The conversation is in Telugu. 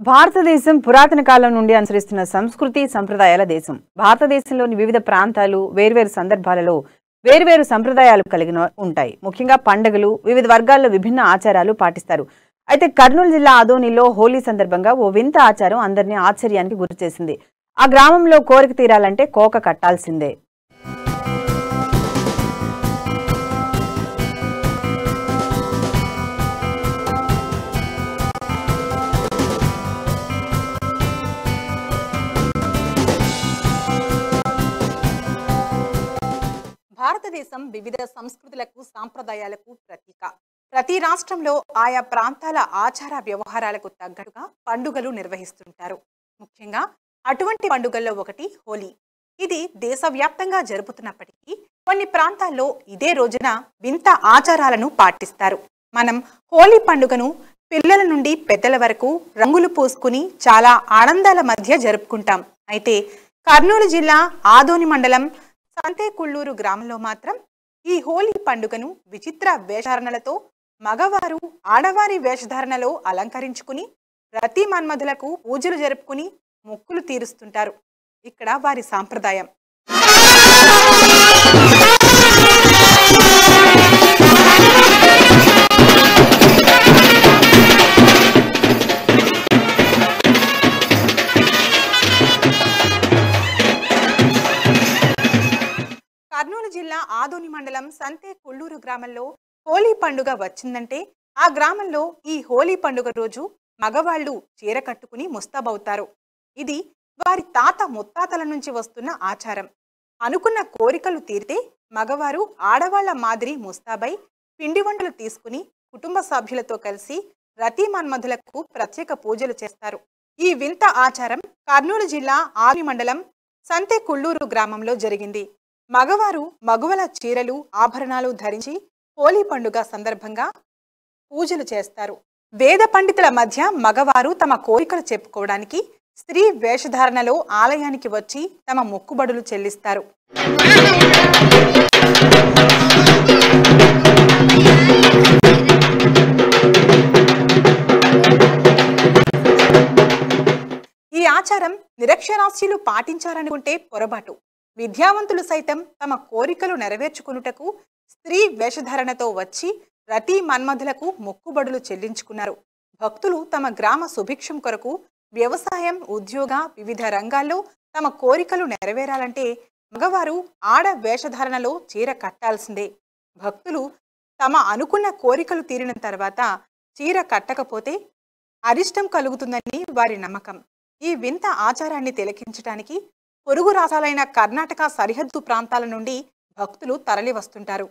భారతదేశం పురాతన కాలం నుండి అనుసరిస్తున్న సంస్కృతి సంప్రదాయాల దేశం. భారతదేశంలోని వివిధ ప్రాంతాలు వేర్వేరు సందర్భాలలో వేర్వేరు సంప్రదాయాలు కలిగి ఉంటాయి. ముఖ్యంగా పండుగలు వివిధ వర్గాల్లో విభిన్న ఆచారాలు పాటిస్తారు. అయితే కర్నూలు జిల్లా ఆదోనిలో హోలీ సందర్భంగా ఓ వింత ఆచారం అందరినీ ఆశ్చర్యానికి గురిచేసింది. ఆ గ్రామంలో కోరిక తీరాలంటే కోక కట్టాల్సిందే. భారతదేశం వివిధ సంస్కృతులకు సాంప్రదాయాలకు ప్రతీక. ప్రతి రాష్ట్రంలో ఆయా ప్రాంతాల ఆచార వ్యవహారాలకు తగ్గట్టుగా పండుగలు నిర్వహిస్తుంటారు. ముఖ్యంగా అటువంటి పండుగల్లో ఒకటి హోలీ. ఇది దేశవ్యాప్తంగా జరుపుతున్నప్పటికీ కొన్ని ప్రాంతాల్లో ఇదే రోజున వింత ఆచారాలను పాటిస్తారు. మనం హోలీ పండుగను పిల్లల నుండి పెద్దల వరకు రంగులు పూసుకుని చాలా ఆనందాల మధ్య జరుపుకుంటాం. అయితే కర్నూలు జిల్లా ఆదోని మండలం సంతేకుళ్ళూరు గ్రామంలో మాత్రం ఈ హోలీ పండుగను విచిత్ర వేషధారణలతో మగవారు ఆడవారి వేషధారణలో అలంకరించుకుని రతి మన్మధులకు పూజలు జరుపుకుని మొక్కులు తీరుస్తుంటారు. ఇక్కడ వారి సాంప్రదాయం. కర్నూలు జిల్లా ఆదోని మండలం సంతేకుళ్ళూరు గ్రామంలో హోలీ పండుగ వచ్చిందంటే ఆ గ్రామంలో ఈ హోలీ పండుగ రోజు మగవాళ్లు చీర కట్టుకుని ముస్తాబవుతారు. ఇది వారి తాత ముత్తాతల నుంచి వస్తున్న ఆచారం. అనుకున్న కోరికలు తీరితే మగవారు ఆడవాళ్ల మాదిరి ముస్తాబై పిండి వంటలు తీసుకుని కుటుంబ సభ్యులతో కలిసి రతి మన్మధులకు ప్రత్యేక పూజలు చేస్తారు. ఈ వింత ఆచారం కర్నూలు జిల్లా ఆదోని మండలం సంతేకుళ్ళూరు గ్రామంలో జరిగింది. మగవారు మగువల చీరలు ఆభరణాలు ధరించి హోలీ పండుగ సందర్భంగా పూజలు చేస్తారు. వేద పండితుల మధ్య మగవారు తమ కోరికలు చెప్పుకోవడానికి స్త్రీ వేషధారణలో ఆలయానికి వచ్చి తమ మొక్కుబడులు చెల్లిస్తారు. ఈ ఆచారం నిరక్షరాస్యులు పాటించాలనుకుంటే పొరపాటు. విద్యావంతులు సైతం తమ కోరికలు నెరవేర్చుకున్నటకు స్త్రీ వేషధారణతో వచ్చి రతి మన్మధులకు మొక్కుబడులు చెల్లించుకున్నారు. భక్తులు తమ గ్రామ సుభిక్షం కొరకు వ్యవసాయం, ఉద్యోగ వివిధ రంగాల్లో తమ కోరికలు నెరవేరాలంటే మగవారు ఆడ వేషధారణలో చీర కట్టాల్సిందే. భక్తులు తమ అనుకున్న కోరికలు తీరిన తర్వాత చీర కట్టకపోతే అరిష్టం కలుగుతుందని వారి నమ్మకం. ఈ వింత ఆచారాన్ని తిలకించడానికి పొరుగు రాష్ట్రాలైన కర్ణాటక సరిహద్దు ప్రాంతాల నుండి భక్తులు తరలి వస్తుంటారు.